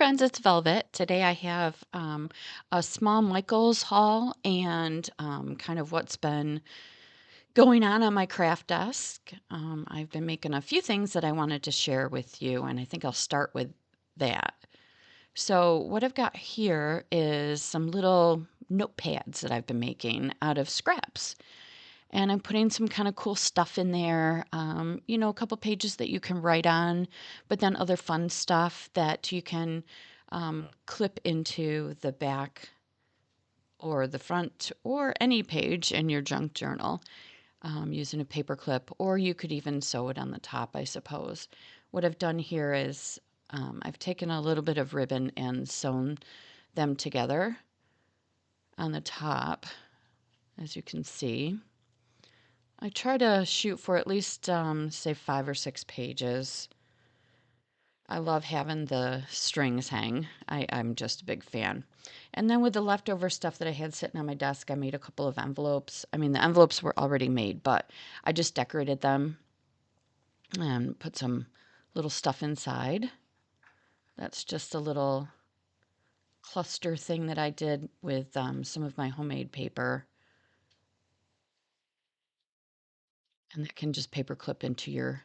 friends, it's Velvet. Today I have a small Michaels haul and kind of what's been going on my craft desk. I've been making a few things that I wanted to share with you, and I think I'll start with that. So, what I've got here is some little notepads that I've been making out of scraps. And I'm putting some kind of cool stuff in there, a couple pages that you can write on, but then other fun stuff that you can clip into the back or the front or any page in your junk journal using a paper clip, or you could even sew it on the top, I suppose. What I've done here is I've taken a little bit of ribbon and sewn them together on the top, as you can see. I try to shoot for at least, say, 5 or 6 pages. I love having the strings hang. I'm just a big fan. And then with the leftover stuff that I had sitting on my desk, I made a couple of envelopes. I mean, the envelopes were already made, but I just decorated them and put some little stuff inside. That's just a little cluster thing that I did with some of my homemade paper. And that can just paper clip into your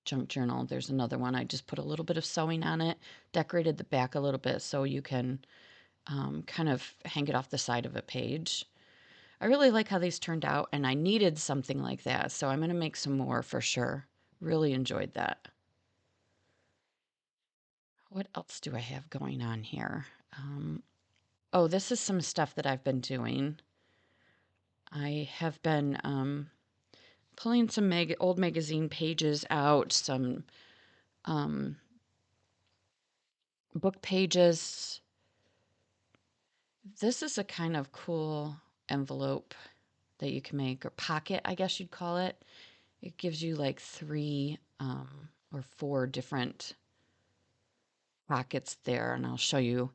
junk journal. There's another one. I just put a little bit of sewing on it, decorated the back a little bit so you can kind of hang it off the side of a page. I really like how these turned out, and I needed something like that, so I'm going to make some more for sure. Really enjoyed that. What else do I have going on here? Oh, this is some stuff that I've been doing. I have been pulling some old magazine pages out, some um, book pages. This is a kind of cool envelope that you can make, or pocket, I guess you'd call it. It gives you like 3 or 4 different pockets there, and I'll show you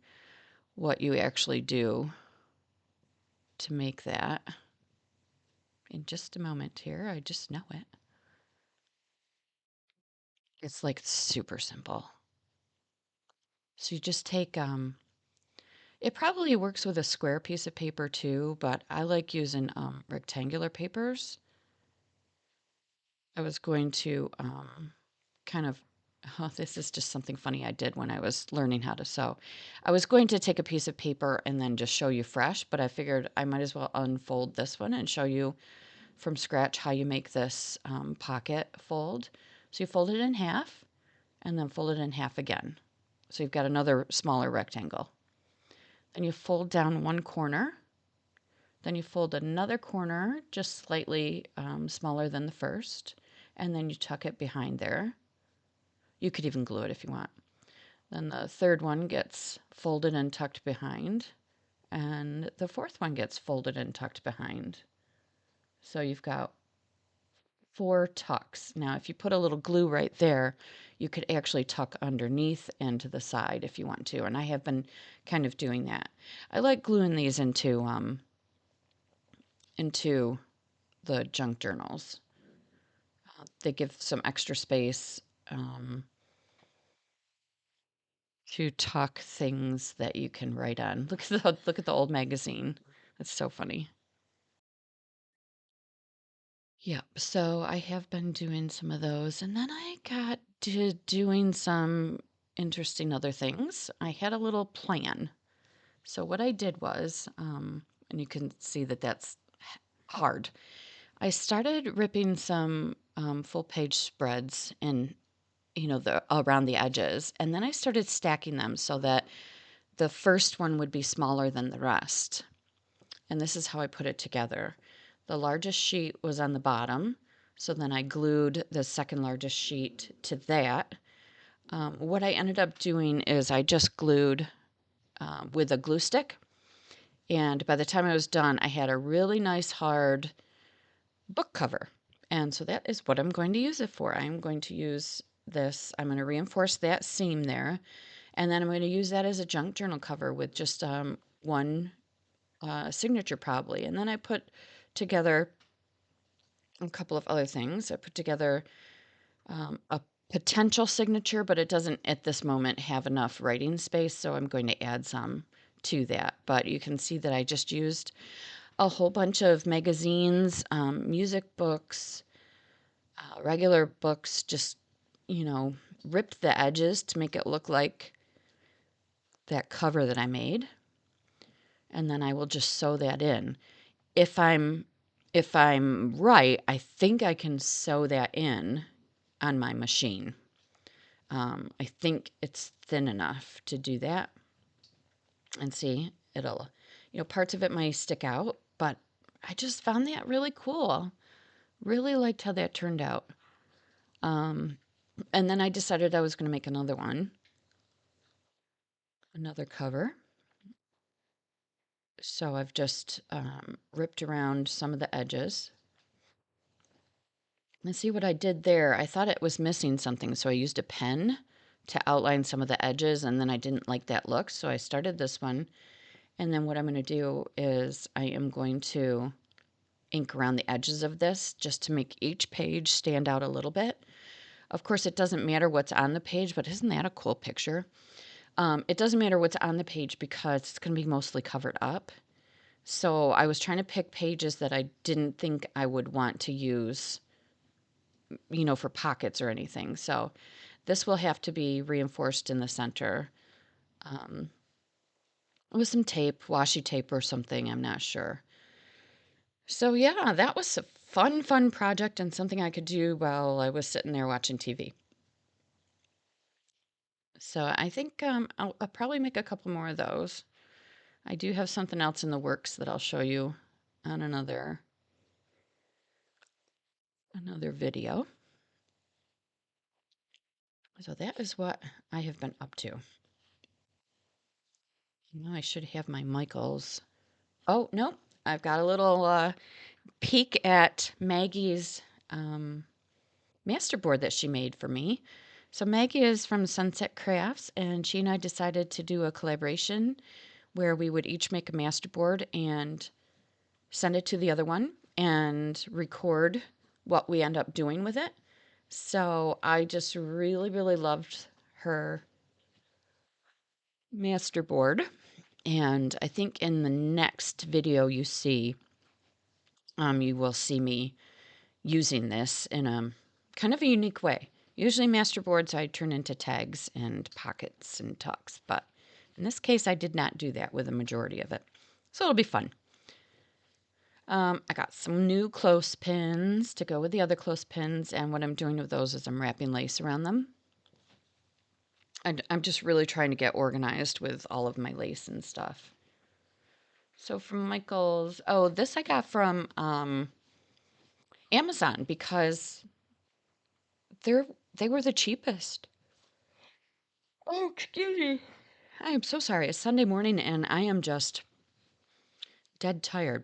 what you actually do to make that in just a moment here. I just know it. It's like super simple. So you just take it probably works with a square piece of paper too, but I like using rectangular papers. I was going to kind of, oh, this is just something funny I did when I was learning how to sew. I was going to take a piece of paper and then just show you fresh, but I figured I might as well unfold this one and show you from scratch how you make this pocket fold. So you fold it in half and then fold it in half again. So you've got another smaller rectangle. Then you fold down one corner. Then you fold another corner just slightly smaller than the first. And then you tuck it behind there. You could even glue it if you want. Then the third one gets folded and tucked behind. And the fourth one gets folded and tucked behind. So you've got 4 tucks. Now, if you put a little glue right there, you could actually tuck underneath and to the side if you want to. And I have been kind of doing that. I like gluing these into the junk journals. They give some extra space to tuck things that you can write on. Look at the old magazine. That's so funny. Yep. So I have been doing some of those, and then I got to doing some interesting other things. I had a little plan. So what I did was, and you can see that that's hard. I started ripping some full page spreads in, the around the edges, and then I started stacking them so that the first one would be smaller than the rest. And this is how I put it together. The largest sheet was on the bottom, so then I glued the second largest sheet to that. What I ended up doing is I just glued with a glue stick, and by the time I was done, I had a really nice hard book cover. And so that is what I'm going to use it for. I'm going to use this, I'm going to reinforce that seam there, and then I'm going to use that as a junk journal cover with just one signature probably. And then I put together a couple of other things. I put together a potential signature, but it doesn't at this moment have enough writing space, so I'm going to add some to that. But you can see that I just used a whole bunch of magazines, music books, regular books, just, you know, ripped the edges to make it look like that cover that I made. And then I will just sew that in. If I'm if I'm right, I think I can sew that in on my machine. I think it's thin enough to do that. And see, it'll, parts of it might stick out, but I just found that really cool. Really liked how that turned out. Um, and then I decided I was going to make another one, another cover. So I've just ripped around some of the edges. And see what I did there. I thought it was missing something, so I used a pen to outline some of the edges, and then I didn't like that look, so I started this one. And then what I'm going to do is I am going to ink around the edges of this just to make each page stand out a little bit. Of course, it doesn't matter what's on the page, but isn't that a cool picture? It doesn't matter what's on the page because it's going to be mostly covered up. So I was trying to pick pages that I didn't think I would want to use, for pockets or anything. So this will have to be reinforced in the center um, with some tape, washi tape or something. I'm not sure. So yeah, that was a fun, fun project and something I could do while I was sitting there watching TV. So I think I'll probably make a couple more of those. I do have something else in the works that I'll show you on another video. So that is what I have been up to. I should have my Michaels. Oh, no, I've got a little peek at Maggie's um, masterboard that she made for me. So Maggie is from Sunset Crafts, and she and I decided to do a collaboration where we would each make a masterboard and send it to the other one and record what we end up doing with it. So I just really, really loved her masterboard. And I think in the next video you see, you will see me using this in a kind of a unique way. Usually masterboards I turn into tags and pockets and tucks, but in this case I did not do that with a majority of it. So it'll be fun. I got some new clothespins to go with the other clothespins, and what I'm doing with those is I'm wrapping lace around them. I'm just really trying to get organized with all of my lace and stuff. So from Michael's, oh, this I got from Amazon because they're they were the cheapest. Oh, excuse me. I am so sorry. It's Sunday morning and I am just dead tired.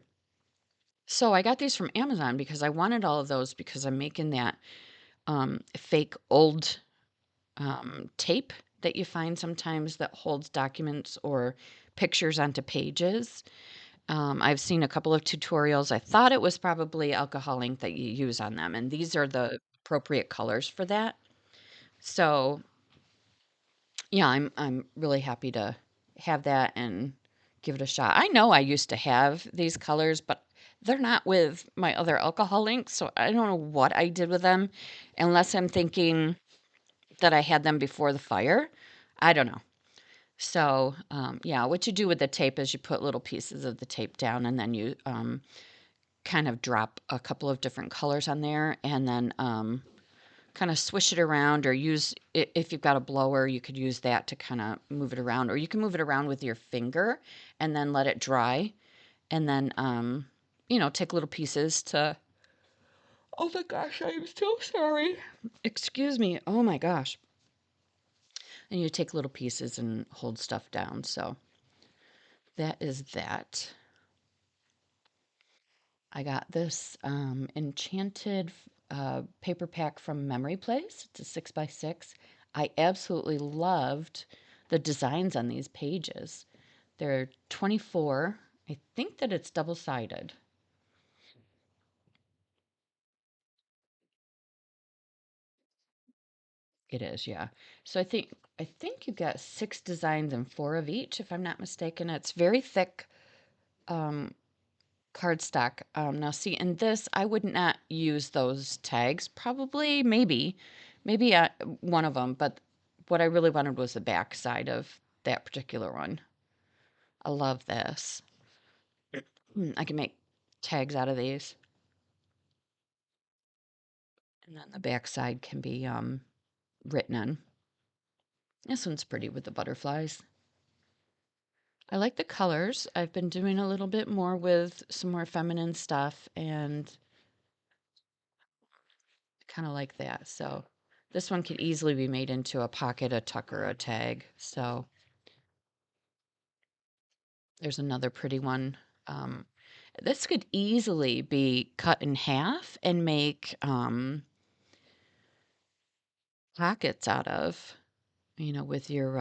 So I got these from Amazon because I wanted all of those because I'm making that fake old tape that you find sometimes that holds documents or pictures onto pages. I've seen a couple of tutorials. I thought it was probably alcohol ink that you use on them, and these are the appropriate colors for that. So yeah, I'm really happy to have that and give it a shot. I know I used to have these colors, but they're not with my other alcohol inks, so I don't know what I did with them, unless I'm thinking that I had them before the fire. I don't know. So, yeah, what you do with the tape is you put little pieces of the tape down and then you kind of drop a couple of different colors on there and then kind of swish it around or if you've got a blower, you could use that to kind of move it around or you can move it around with your finger and then let it dry and then, take little pieces to. Oh my gosh, I am so sorry. Excuse me. Oh my gosh. And you take little pieces and hold stuff down. So that is that. I got this enchanted paper pack from Memory Place. It's a 6x6. I absolutely loved the designs on these pages. They're 24. I think that it's double sided. It is, yeah. So I think you got 6 designs and 4 of each, if I'm not mistaken. It's very thick um, cardstock. Now, see, in this, I would not use those tags. Probably, maybe one of them. But what I really wanted was the back side of that particular one. I love this. I can make tags out of these, and then the back side can be written on. This one's pretty with the butterflies. I like the colors. I've been doing a little bit more with some more feminine stuff and kind of like that. So this one could easily be made into a pocket, a tucker, a tag. So there's another pretty one. Um, this could easily be cut in half and make pockets out of, with your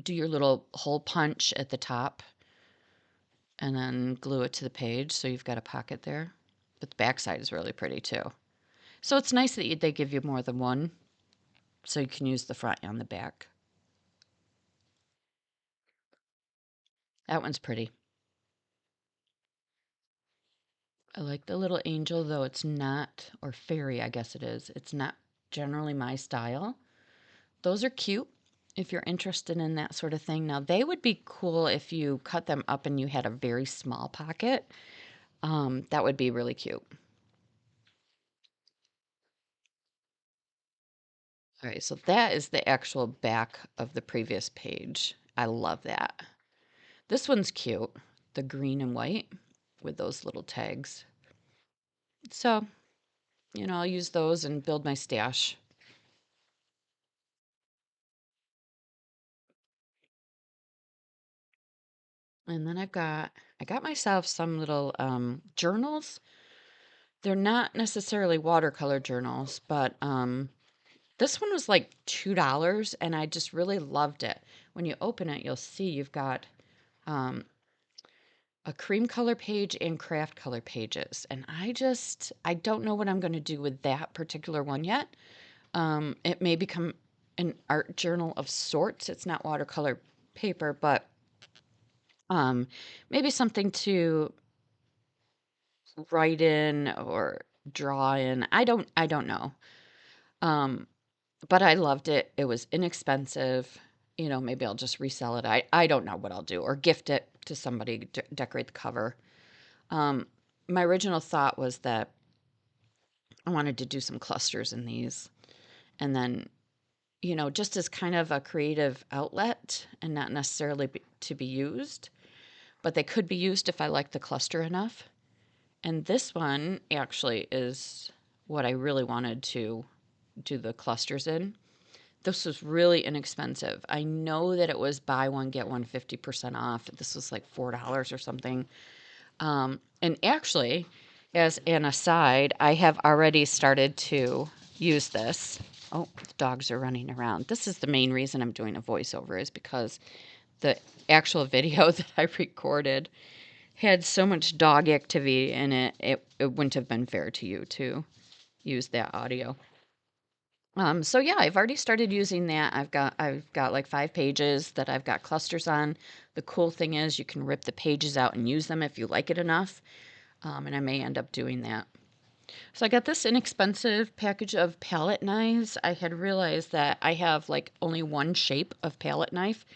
do your little hole punch at the top and then glue it to the page so you've got a pocket there. But the backside is really pretty too. So it's nice that they give you more than one, so you can use the front and the back. That one's pretty. I like the little angel, though it's not, or fairy, I guess it is. It's not generally my style. Those are cute if you're interested in that sort of thing. Now, they would be cool if you cut them up and you had a very small pocket. That would be really cute. All right, so that is the actual back of the previous page. I love that. This one's cute, the green and white with those little tags. So, I'll use those and build my stash. And then I got myself some little journals. They're not necessarily watercolor journals, but this one was like $2 and I just really loved it. When you open it, you'll see you've got um, a cream color page and craft color pages. And I don't know what I'm going to do with that particular one yet. It may become an art journal of sorts. It's not watercolor paper, but um, maybe something to write in or draw in. I don't know. Um, but I loved it. It was inexpensive. Maybe I'll just resell it. I don't know what I'll do or gift it to somebody to decorate the cover. Um, my original thought was that I wanted to do some clusters in these and then, just as kind of a creative outlet and not necessarily to be used, but they could be used if I like the cluster enough. And this one actually is what I really wanted to do the clusters in. This was really inexpensive. I know that it was buy one, get one 50% off. This was like $4 or something. And actually, as an aside, I have already started to use this. Oh, the dogs are running around. This is the main reason I'm doing a voiceover, is because the actual video that I recorded had so much dog activity in it, it wouldn't have been fair to you to use that audio. So yeah, I've already started using that. I've got like 5 pages that I've got clusters on. The cool thing is you can rip the pages out and use them if you like it enough. And I may end up doing that. So I got this inexpensive package of palette knives. I had realized that I have like only one shape of palette knife,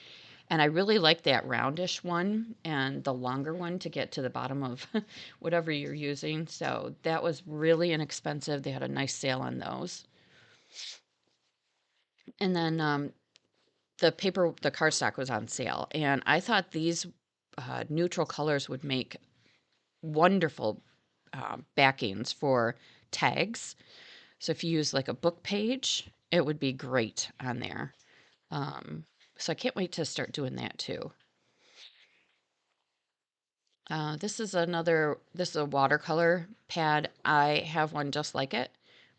and I really like that roundish one and the longer one to get to the bottom of whatever you're using. So that was really inexpensive. They had a nice sale on those. And then the cardstock was on sale, and I thought these neutral colors would make wonderful backings for tags. So if you use like a book page, it would be great on there. Um, so I can't wait to start doing that too. This is a watercolor pad. I have one just like it,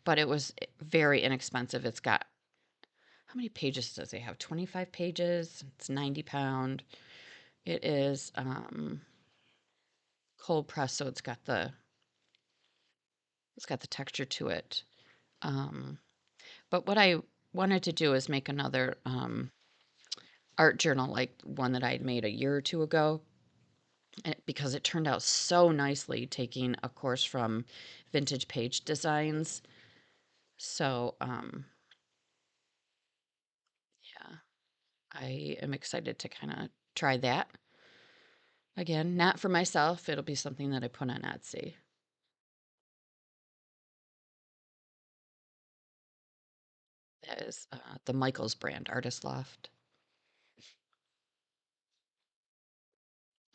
but it was very inexpensive. It's got, how many pages does it have? 25 pages. It's 90 pound. It is cold press, so it's got the texture to it. Um, But what I wanted to do is make another art journal like one that I had made a year or two ago, because it turned out so nicely taking a course from Vintage Page Designs. So, yeah, I am excited to kind of try that again. Not for myself, it'll be something that I put on Etsy. That is the Michaels brand, Artist Loft.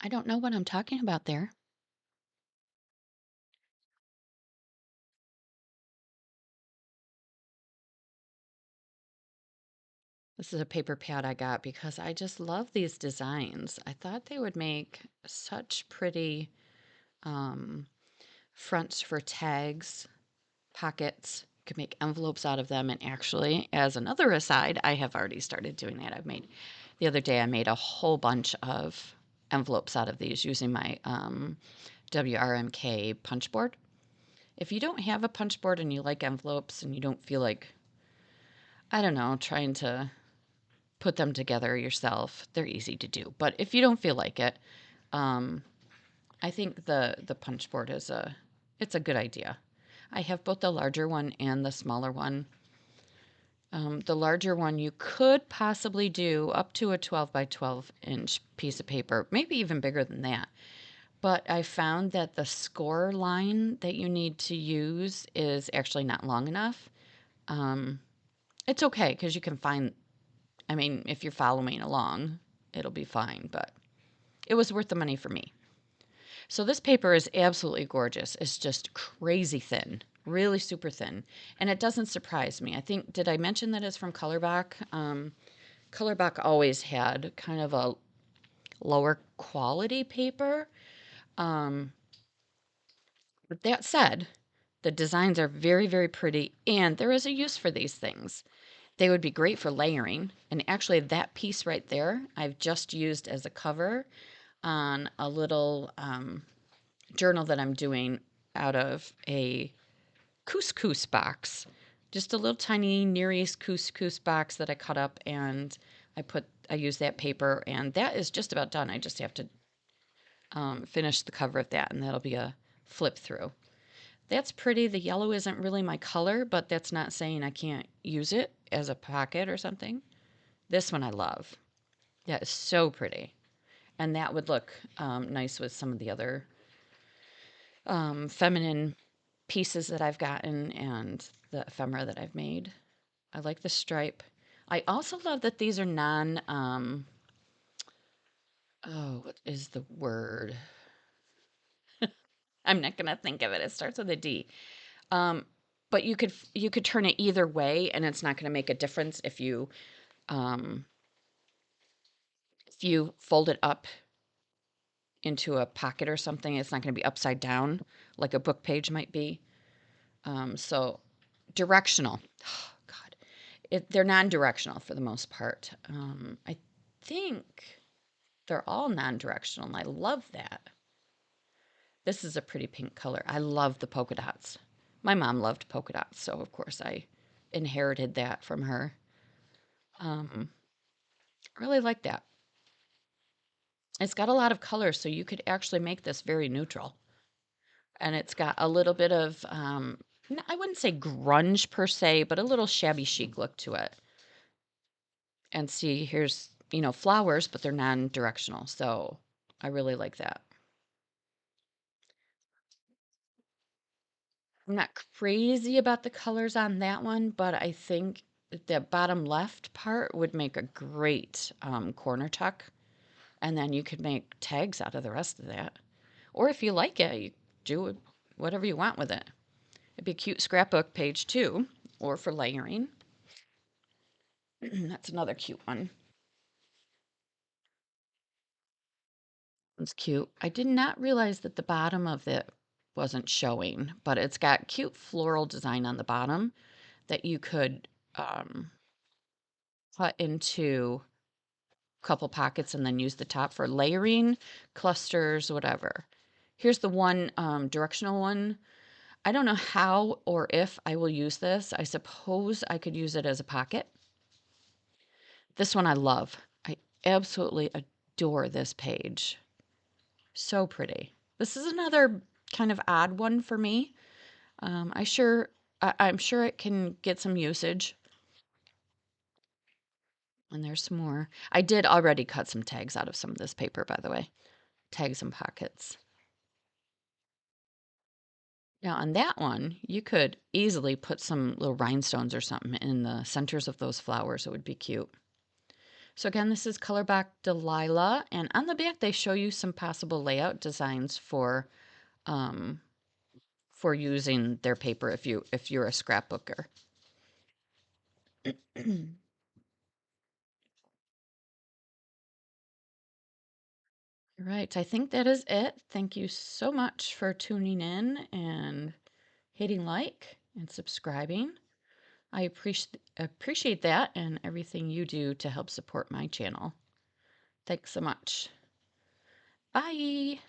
I don't know what I'm talking about there. This is a paper pad I got because I just love these designs. I thought they would make such pretty um, fronts for tags, pockets. You could make envelopes out of them. And actually, as another aside, I have already started doing that. The other day, I made a whole bunch of envelopes out of these using my WRMK punch board. If you don't have a punch board and you like envelopes and you don't feel like, I don't know, trying to put them together yourself, they're easy to do. But if you don't feel like it, um, I think the punch board it's a good idea. I have both the larger one and the smaller one. The larger one you could possibly do up to a 12 by 12-inch piece of paper, maybe even bigger than that. But I found that the score line that you need to use is actually not long enough. Um, it's okay because you can find, I mean, if you're following along, it'll be fine, but it was worth the money for me. So this paper is absolutely gorgeous. It's just crazy thin, really super thin. And it doesn't surprise me. I think, did I mention that it's from Colorbach? Colorbach always had kind of a lower quality paper. Um, but that said, the designs are very, very pretty, and there is a use for these things. They would be great for layering. And actually, that piece right there, I've just used as a cover on a little journal that I'm doing out of a couscous box. Just a little tiny Near East couscous box that I cut up, and I use that paper, and that is just about done. I just have to finish the cover of that, and that'll be a flip through. That's pretty. The yellow isn't really my color, but that's not saying I can't use it as a pocket or something. This one I love. That is so pretty. And that would look nice with some of the other feminine pieces that I've gotten and the ephemera that I've made. I like the stripe. I also love that these are oh, what is the word? I'm not gonna think of it. It starts with a D. Um, but you could turn it either way, and it's not gonna make a difference um, if you fold it up into a pocket or something. It's not gonna be upside down like a book page might be. So directional. Oh, God, they're non-directional for the most part. I think they're all non-directional, and I love that. This is a pretty pink color. I love the polka dots. My mom loved polka dots, so of course I inherited that from her. Um, really like that. It's got a lot of color, so you could actually make this very neutral. And it's got a little bit of, I wouldn't say grunge per se, but a little shabby chic look to it. And see, here's, flowers, but they're non-directional. So I really like that. I'm not crazy about the colors on that one, but I think the bottom left part would make a great corner tuck. And then you could make tags out of the rest of that. Or if you like it, you do whatever you want with it. It'd be a cute scrapbook page too, or for layering. That's another cute one. It's cute. I did not realize that the bottom of it wasn't showing, but it's got cute floral design on the bottom that you could um, cut into a couple pockets and then use the top for layering, clusters, whatever. Here's the one directional one. I don't know how or if I will use this. I suppose I could use it as a pocket. This one I love. I absolutely adore this page. So pretty. This is another kind of odd one for me. I'm sure it can get some usage. And there's some more. I did already cut some tags out of some of this paper, by the way. Tags and pockets. Now, on that one, you could easily put some little rhinestones or something in the centers of those flowers. It would be cute. So again, this is Colorback Delilah, and on the back they show you some possible layout designs um, for using their paper if you're a scrapbooker. All right, I think that is it. Thank you so much for tuning in and hitting like and subscribing. I appreciate that and everything you do to help support my channel. Thanks so much. Bye.